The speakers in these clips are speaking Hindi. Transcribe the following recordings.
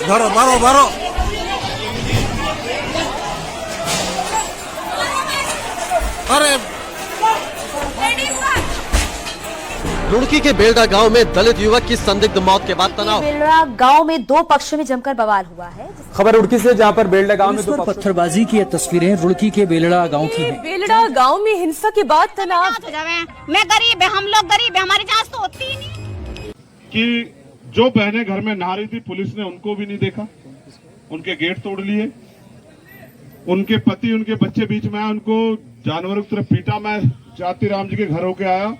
धरो मारो मारो। अरे रुड़की के बेलड़ा गांव में दलित युवक की संदिग्ध मौत के बाद तनाव। बेलड़ा गांव में दो पक्षों में जमकर बवाल हुआ है। खबर रुड़की से, जहां पर बेलड़ा गांव में दो पत्थरबाजी की ये तस्वीरें रुड़की के बेलड़ा गांव की हैं। बेलड़ा गांव में हिंसा के बाद तनाव। मैं गरीब है, हम लोग गरीब है, हमारी जांच तो होती ही नहीं। कि जो बहनें घर में नहा रही थी, पुलिस ने उनको भी नहीं देखा, उनके गेट तोड़ लिए, उनके पति उनके बच्चे बीच में आए, उनको जानवरों की तरफ पीटा। मैं जाति राम जी के घर होके आया,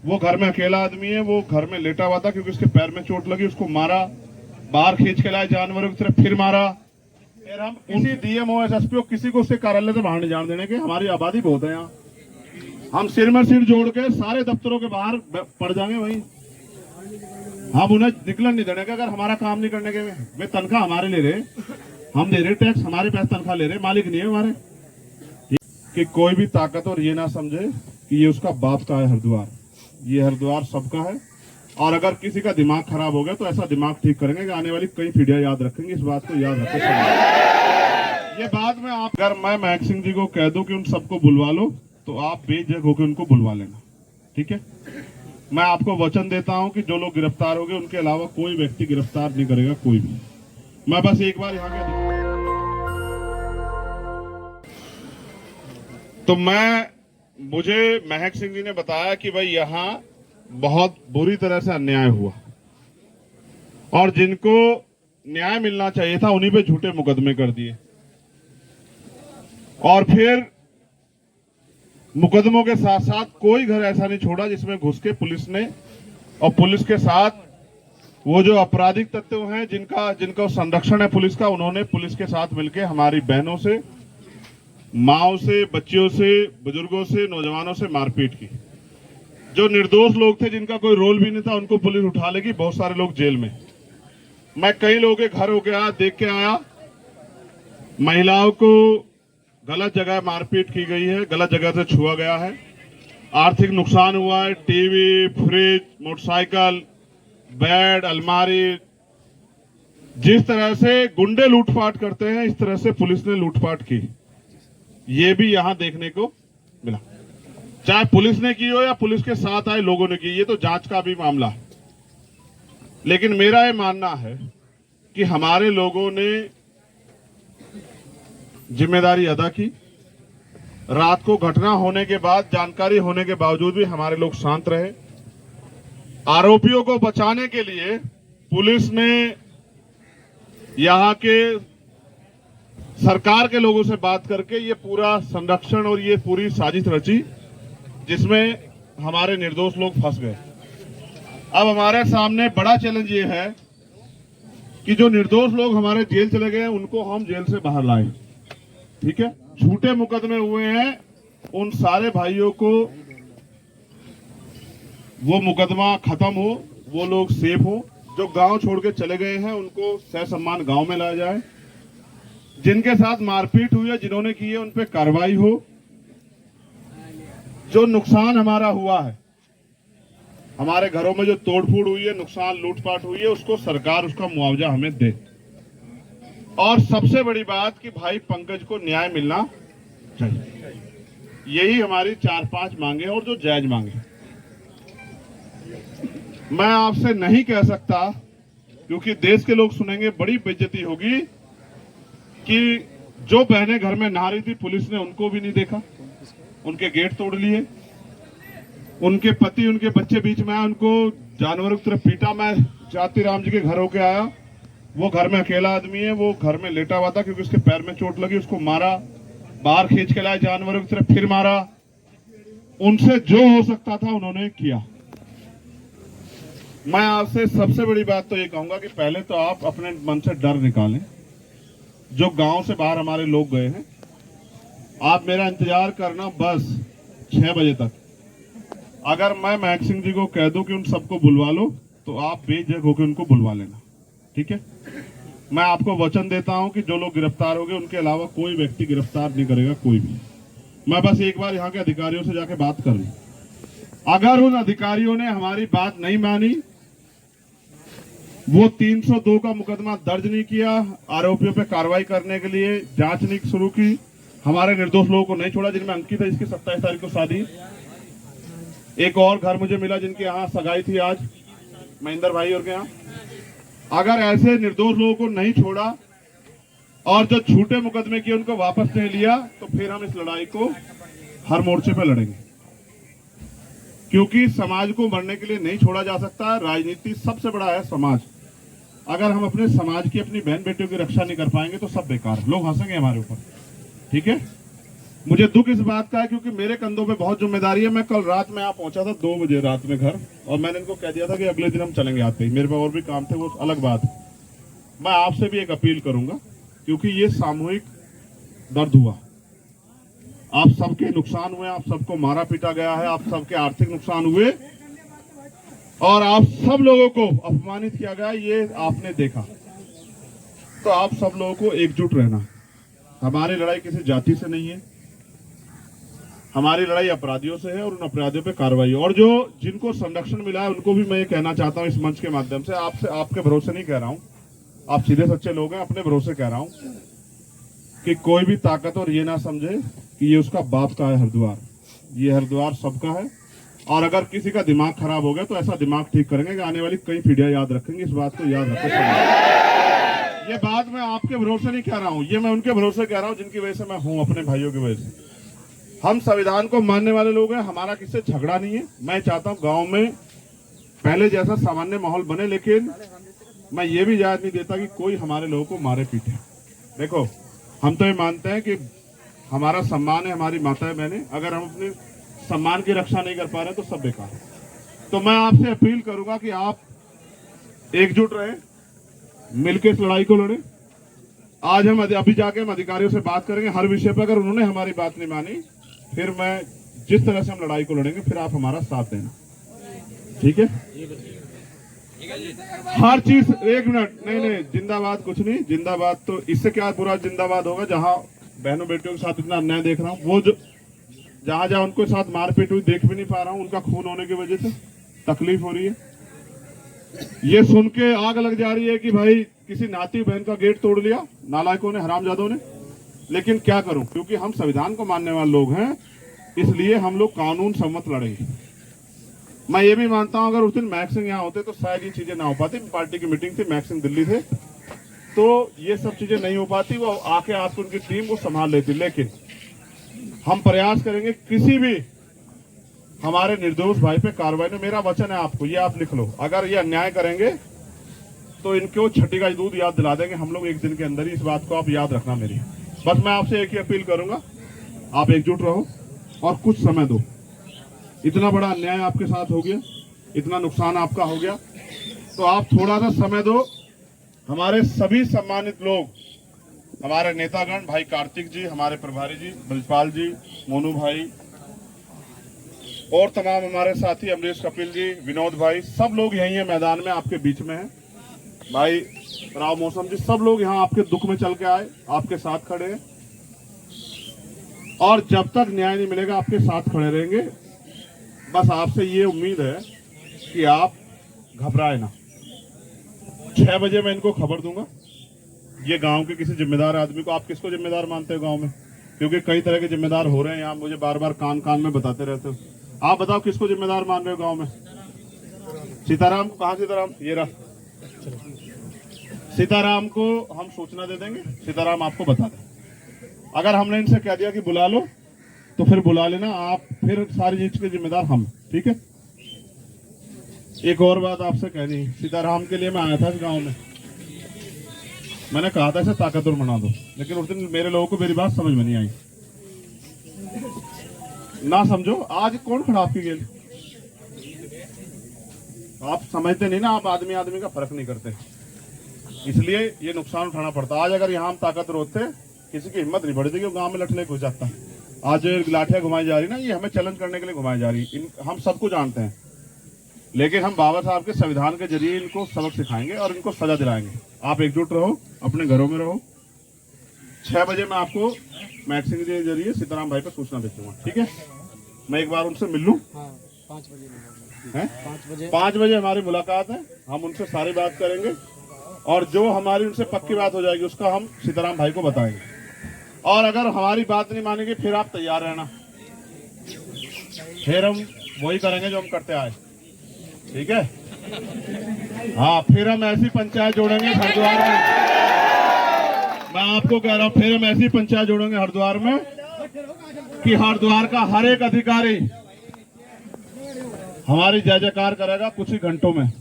वो घर में अकेला आदमी है, वो घर में लेटा हुआ था क्योंकि उसके पैर में चोट लगी, उसको मारा, बाहर खींच के लाए जानवरों की तरफ, फिर मारा। फिर हम किसी डीएमओ एसएसपी को किसी को उसके कार्यालय से बाहर नहीं जाने देने के, हमारी आबादी बहुत है यहाँ, हम सिर में सिर जोड़ के सारे दफ्तरों के बाहर पड़ जाएंगे वहीं, हम उन्हें निकलन नहीं देने का। अगर हमारा काम नहीं करने के वे तनख्वाह हमारे ले रहे, हम दे रहे टैक्स, हमारे पैसे तनख्वाह ले रहे, मालिक नहीं है हमारे। कि कोई भी ताकतवर ये ना समझे कि ये उसका बाप का है हरिद्वार, ये हरिद्वार सबका है। और अगर किसी का दिमाग खराब हो गया तो ऐसा दिमाग ठीक करेंगे कि आने वाली कई पीढ़ियां याद रखेंगे, इस बात को याद रखें। ये बात में आप, अगर मैं महक सिंह जी को कह दूं कि उन सबको बुलवा लो तो आप बेझिझक होकर उनको बुलवा लेना, ठीक है। मैं आपको वचन देता हूं कि जो लोग गिरफ्तार हो गए उनके अलावा कोई व्यक्ति गिरफ्तार नहीं करेगा, कोई भी। मैं बस एक बार यहाँ के तो मुझे महक सिंह जी ने बताया कि भाई यहाँ बहुत बुरी तरह से अन्याय हुआ और जिनको न्याय मिलना चाहिए था उन्हीं पे झूठे मुकदमे कर दिए, और फिर मुकदमों के साथ साथ कोई घर ऐसा नहीं छोड़ा जिसमें घुस के पुलिस ने, और पुलिस के साथ वो जो आपराधिक तत्व हैं जिनका संरक्षण है पुलिस का, उन्होंने पुलिस के साथ मिलकर हमारी बहनों से, माओ से, बच्चियों से, बुजुर्गों से, नौजवानों से मारपीट की। जो निर्दोष लोग थे जिनका कोई रोल भी नहीं था उनको पुलिस उठा लेगी, बहुत सारे लोग जेल में। मैं कई लोगों के घर होके आया, देख के आया, महिलाओं को गलत जगह मारपीट की गई है, गलत जगह से छुआ गया है, आर्थिक नुकसान हुआ है, टीवी, फ्रिज, मोटरसाइकिल, बेड, अलमारी। जिस तरह से गुंडे लूटपाट करते हैं इस तरह से पुलिस ने लूटपाट की, ये भी यहां देखने को मिला। चाहे पुलिस ने की हो या पुलिस के साथ आए लोगों ने की, ये तो जांच का भी मामला है। लेकिन मेरा ये मानना है कि हमारे लोगों ने जिम्मेदारी अदा की। रात को घटना होने के बाद, जानकारी होने के बावजूद भी हमारे लोग शांत रहे। आरोपियों को बचाने के लिए पुलिस ने यहां के सरकार के लोगों से बात करके ये पूरा संरक्षण और ये पूरी साजिश रची जिसमें हमारे निर्दोष लोग फंस गए। अब हमारे सामने बड़ा चैलेंज ये है कि जो निर्दोष लोग हमारे जेल चले गए उनको हम जेल से बाहर लाएं, ठीक है। झूठे मुकदमे हुए हैं, उन सारे भाइयों को वो मुकदमा खत्म हो, वो लोग सेफ हो। जो गांव छोड़ के चले गए हैं उनको ससम्मान गांव में लाया जाए। जिनके साथ मारपीट हुई है, जिन्होंने की है, उन पे कार्रवाई हो। जो नुकसान हमारा हुआ है, हमारे घरों में जो तोड़फोड़ हुई है, नुकसान लूटपाट हुई है, उसको सरकार उसका मुआवजा हमें दे। और सबसे बड़ी बात कि भाई पंकज को न्याय मिलना चाहिए। यही हमारी 4-5 मांगे और जो जायज मांगे। मैं आपसे नहीं कह सकता क्योंकि देश के लोग सुनेंगे, बड़ी बेइज्जती होगी कि जो बहनें घर में नहा रही थी, पुलिस ने उनको भी नहीं देखा, उनके गेट तोड़ लिए, उनके पति उनके बच्चे बीच में आए, उनको जानवरों की तरफ पीटा। मैं जाति राम जी के घर होके आया, वो घर में अकेला आदमी है, वो घर में लेटा हुआ था क्योंकि उसके पैर में चोट लगी, उसको मारा, बाहर खींच के लाए जानवरों की तरफ, फिर मारा। उनसे जो हो सकता था उन्होंने किया। मैं आपसे सबसे बड़ी बात तो ये कहूंगा कि पहले तो आप अपने मन से डर निकालें। जो गांव से बाहर हमारे लोग गए हैं, आप मेरा इंतजार करना बस 6 बजे तक। अगर मैं महक सिंह जी को कह दूं कि उन सबको बुलवा लो तो आप बेझिझक होकर उनको बुलवा लेना, ठीक है। मैं आपको वचन देता हूं कि जो लोग गिरफ्तार हो गए उनके अलावा कोई व्यक्ति गिरफ्तार नहीं करेगा, कोई भी। मैं बस एक बार यहाँ के अधिकारियों से जाके बात कर लूं। अगर उन अधिकारियों ने हमारी बात नहीं मानी वो 302 का मुकदमा दर्ज नहीं किया, आरोपियों पे कार्रवाई करने के लिए जांच नहीं शुरू की, हमारे निर्दोष लोगों को नहीं छोड़ा, जिनमें अंकित है इसकी 27 तारीख को शादी। एक और घर मुझे मिला जिनके यहाँ सगाई थी आज, महेंद्र भाई और के यहाँ। अगर ऐसे निर्दोष लोगों को नहीं छोड़ा और जो झूठे मुकदमे किए उनको वापस नहीं लिया, तो फिर हम इस लड़ाई को हर मोर्चे पे लड़ेंगे, क्योंकि समाज को मरने के लिए नहीं छोड़ा जा सकता। राजनीति सबसे बड़ा है समाज। अगर हम अपने समाज की, अपनी बहन बेटियों की रक्षा नहीं कर पाएंगे तो सब बेकार है, लोग हंसेंगे हमारे ऊपर। ठीक है, मुझे दुख इस बात का है क्योंकि मेरे कंधों पे बहुत जिम्मेदारी है। मैं कल रात में यहाँ पहुंचा था 2 बजे रात में घर, और मैंने इनको कह दिया था कि अगले दिन हम चलेंगे आते ही। मेरे पे और भी काम थे, वो अलग बात है। मैं आपसे भी एक अपील करूंगा, क्योंकि ये सामूहिक दर्द हुआ, आप सबके नुकसान हुए, आप सबको मारा पीटा गया है, आप सबके आर्थिक नुकसान हुए और आप सब लोगों को अपमानित किया गया, ये आपने देखा। तो आप सब लोगों को एकजुट रहना। हमारी लड़ाई किसी जाति से नहीं है, हमारी लड़ाई अपराधियों से है और उन अपराधियों पे कार्रवाई। और जो जिनको संरक्षण मिला है उनको भी मैं ये कहना चाहता हूं इस मंच के माध्यम से, आपसे, आपके भरोसे नहीं कह रहा हूं, आप सीधे सच्चे लोग हैं, अपने भरोसे कह रहा हूं कि कोई भी ताकतवर ये ना समझे कि ये उसका बाप का है हरिद्वार। ये हरिद्वार सबका है, और अगर किसी का दिमाग खराब हो गया तो ऐसा दिमाग ठीक करेंगे कि आने वाली कई पीढ़ियां याद रखेंगे। इस बात को याद रखें। ये बात मैं आपके भरोसे नहीं कह रहा हूं, ये मैं उनके भरोसे कह रहा हूं जिनकी वजह से मैं हूं, अपने भाइयों की वजह से। हम संविधान को मानने वाले लोग हैं, हमारा किससे झगड़ा नहीं है। मैं चाहता हूं गांव में पहले जैसा सामान्य माहौल बने, लेकिन मैं ये भी याद नहीं देता कि कोई हमारे लोगों को मारे पीटे। देखो, हम तो ये मानते हैं कि हमारा सम्मान है, हमारी माताएं बहनें, अगर हम अपने सम्मान की रक्षा नहीं कर पा रहे तो सब बेकार है। तो मैं आपसे अपील करूंगा कि आप एकजुट रहें, मिलकर इस लड़ाई को लड़ें। आज हम अभी जाके हम अधिकारियों से बात करेंगे हर विषय पर। अगर उन्होंने हमारी बात नहीं मानी, फिर मैं जिस तरह से हम लड़ाई को लड़ेंगे, फिर आप हमारा साथ देना, ठीक है? हर चीज, एक मिनट, नहीं, जिंदाबाद कुछ नहीं, जिंदाबाद तो इससे क्या बुरा जिंदाबाद होगा। जहां बहनों बेटियों के साथ इतना अन्याय देख रहा हूं, वो जो जहां जहां उनको साथ मारपीट हुई देख भी नहीं पा रहा हूं, उनका खून होने की वजह से तकलीफ हो रही है। ये सुन के आग लग जा रही है कि भाई किसी नाती बहन का गेट तोड़ लिया नालायकों ने, हरामजादों ने। लेकिन क्या करूं, क्योंकि हम संविधान को मानने वाले लोग हैं, इसलिए हम लोग कानून सम्मत लड़ेंगे। मैं ये भी मानता हूं अगर उस दिन मैक्स सिंह यहाँ होते तो शायद ये चीजें ना हो पाती। पार्टी की मीटिंग थी, मैक्स सिंह दिल्ली थे, तो ये सब चीजें नहीं हो पाती। वो आके आपको उनकी टीम को संभाल लेती। लेकिन हम प्रयास करेंगे किसी भी हमारे निर्दोष भाई पे कार्रवाई में। मेरा वचन है आपको, ये आप लिख लो, अगर ये अन्याय करेंगे तो इनको छठी का दूध याद दिला देंगे हम लोग एक दिन के अंदर ही। इस बात को आप याद रखना मेरी। बस मैं आपसे एक ही अपील करूंगा, आप एकजुट रहो और कुछ समय दो। इतना बड़ा अन्याय आपके साथ हो गया, इतना नुकसान आपका हो गया, तो आप थोड़ा सा समय दो। हमारे सभी सम्मानित लोग, हमारे नेतागण, भाई कार्तिक जी, हमारे प्रभारी जी ब्रजपाल जी, मोनू भाई, और तमाम हमारे साथी अमरीश कपिल जी, विनोद भाई, सब लोग यही है, मैदान में आपके बीच में हैं। भाई राव मौसम जी, सब लोग यहाँ आपके दुख में चल के आए, आपके साथ खड़े हैं, और जब तक न्याय नहीं मिलेगा आपके साथ खड़े रहेंगे। बस आपसे ये उम्मीद है कि आप घबराए ना। 6 बजे मैं इनको खबर दूंगा, ये गांव के किसी जिम्मेदार आदमी को। आप किसको जिम्मेदार मानते हो गांव में? क्योंकि कई तरह के जिम्मेदार हो रहे हैं यहाँ, मुझे बार बार कान कान में बताते रहते हो। आप बताओ किसको जिम्मेदार मान रहे हो गांव में? सीताराम को। कहाँ सीताराम? ये रहा सीताराम को हम सूचना दे देंगे, सीताराम आपको बता दें। अगर हमने इनसे कह दिया कि बुला लो, तो फिर बुला लेना आप, फिर सारी चीज के जिम्मेदार हम, ठीक है? एक और बात आपसे कहनी, सीताराम के लिए मैं आया था इस गांव में, मैंने कहा था इसे ताकतवर बना दो, लेकिन उस दिन मेरे लोगों को मेरी बात समझ में नहीं आई। ना समझो, आज कौन खड़ा आपकी गेल? आप समझते नहीं ना, आप आदमी आदमी का फर्क नहीं करते, इसलिए ये नुकसान उठाना पड़ता। आज अगर यहाँ हम ताकतवर होते, किसी की हिम्मत नहीं बढ़ती कि गांव में लठले घुस जाता। आज लाठियां घुमाई जा रही ना, ये हमें चैलेंज करने के लिए घुमाई जा रही। हम सबको जानते हैं, लेकिन हम बाबा साहब के संविधान के जरिए इनको सबक सिखाएंगे और इनको सजा दिलाएंगे। आप एकजुट रहो, अपने घरों में रहो। 6 बजे मैं आपको मैक्सिंग के जरिए सीताराम भाई पर सूचना भेजूंगा, ठीक है? मैं एक बार उनसे मिल लूं 5 बजे हमारी मुलाकात है, हम उनसे सारी बात करेंगे और जो हमारी उनसे पक्की बात हो जाएगी उसका हम सीताराम भाई को बताएंगे। और अगर हमारी बात नहीं मानेंगे फिर आप तैयार रहना, फिर हम वही करेंगे जो हम करते आए, ठीक है? हाँ, फिर हम ऐसी पंचायत जोड़ेंगे हरिद्वार में, मैं आपको कह रहा हूँ, फिर हम ऐसी पंचायत जोड़ेंगे हरिद्वार में कि हरिद्वार का हर एक अधिकारी हमारी जय जयकार करेगा कुछ ही घंटों में।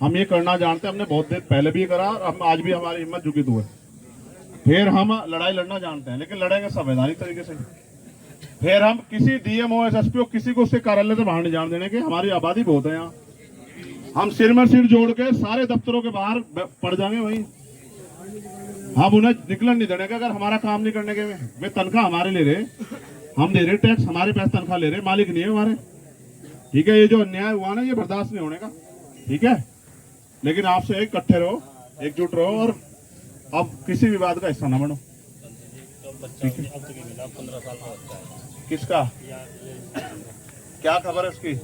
हम ये करना जानते हैं, हमने बहुत देर पहले भी करा और हम आज भी हमारी हिम्मत जुगित हुई। फिर हम लड़ाई लड़ना जानते हैं, लेकिन लड़ेंगे संवैधानिक तरीके से। फिर हम किसी डीएमओ एसएसपी किसी को उसके कार्यालय से बाहर नहीं जाने देने के, हमारी आबादी बहुत है यहाँ। हम सिर में सिर जोड़ के सारे दफ्तरों के बाहर पड़ जाएंगे वहीं, हम उन्हें निकलन नहीं देने का। अगर हमारा काम नहीं करने के वे तनख्वाह हमारे ले रहे, हम दे रहे टैक्स, हमारे पैसे तनख्वाह ले रहे, मालिक नहीं है हमारे, ठीक है? ये जो अन्याय हुआ ना, ये बर्दाश्त नहीं होने का, ठीक है? लेकिन आपसे इकट्ठे रहो, एकजुट रहो और अब किसी विवाद का हिस्सा न बनो, ठीक है? किसका क्या खबर है उसकी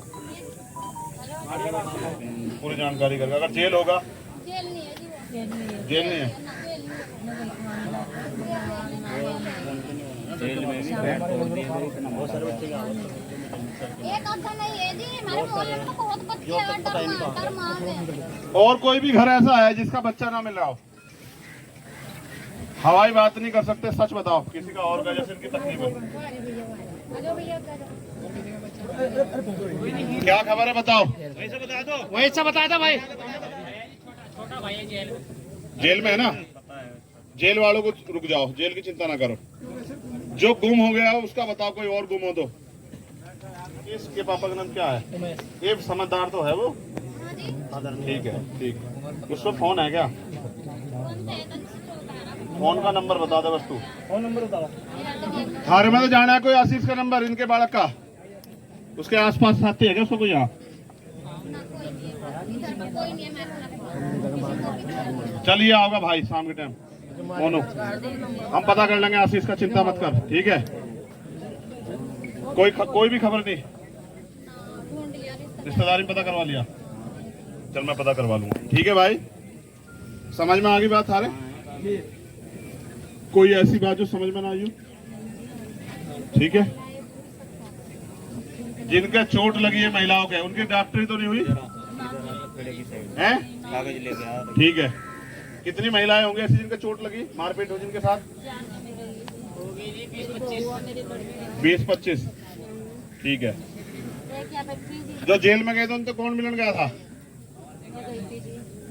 पूरी जानकारी करके? अगर जेल होगा, जेल नहीं है, और कोई भी घर ऐसा है जिसका बच्चा ना मिल रहा हो? हवाई बात नहीं कर सकते, सच बताओ किसी का और का, जैसे इनकी तकलीफ है। क्या खबर है बताओ? वैसा बता दो भाई। जेल में है ना? जेल वालों को रुक जाओ, जेल की चिंता ना करो। जो गुम हो गया उसका बताओ, कोई और गुम हो तो। इसके पापा का नाम क्या है? ये समझदार तो है वो, ठीक है, ठीक है। उसमें फोन है क्या? फोन का नंबर बता दे बस तू, फोन नंबर बताओ। थारे में तो जाना है कोई आशीष का नंबर, इनके बालक का, उसके आसपास साथी है क्या उसको कोई? यहाँ चलिए आओगा भाई शाम के टाइम, फोन हम पता कर लेंगे आशीष का, चिंता मत कर, ठीक है? कोई भी खबर नहीं, रिश्तेदारी पता करवा लिया? चल मैं पता करवा लूंगा, ठीक है भाई? समझ में आ गई बात सारे? कोई ऐसी बात जो समझ में ना आई हो, ठीक है? जिनके चोट लगी है महिलाओं के, उनकी डॉक्टरी तो नहीं हुई हैं? ठीक है। कितनी महिलाएं होंगी ऐसी जिनके चोट लगी, मारपीट हो जिनके साथ? 20-25, ठीक है। जो जेल में गए थे उनको कौन मिलन गया था?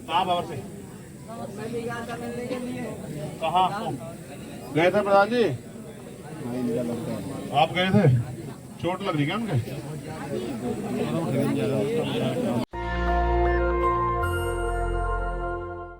कहाँ बाबर से? कहाँ गए थे प्रधान जी? आप गए थे? चोट लग रही क्या उनके?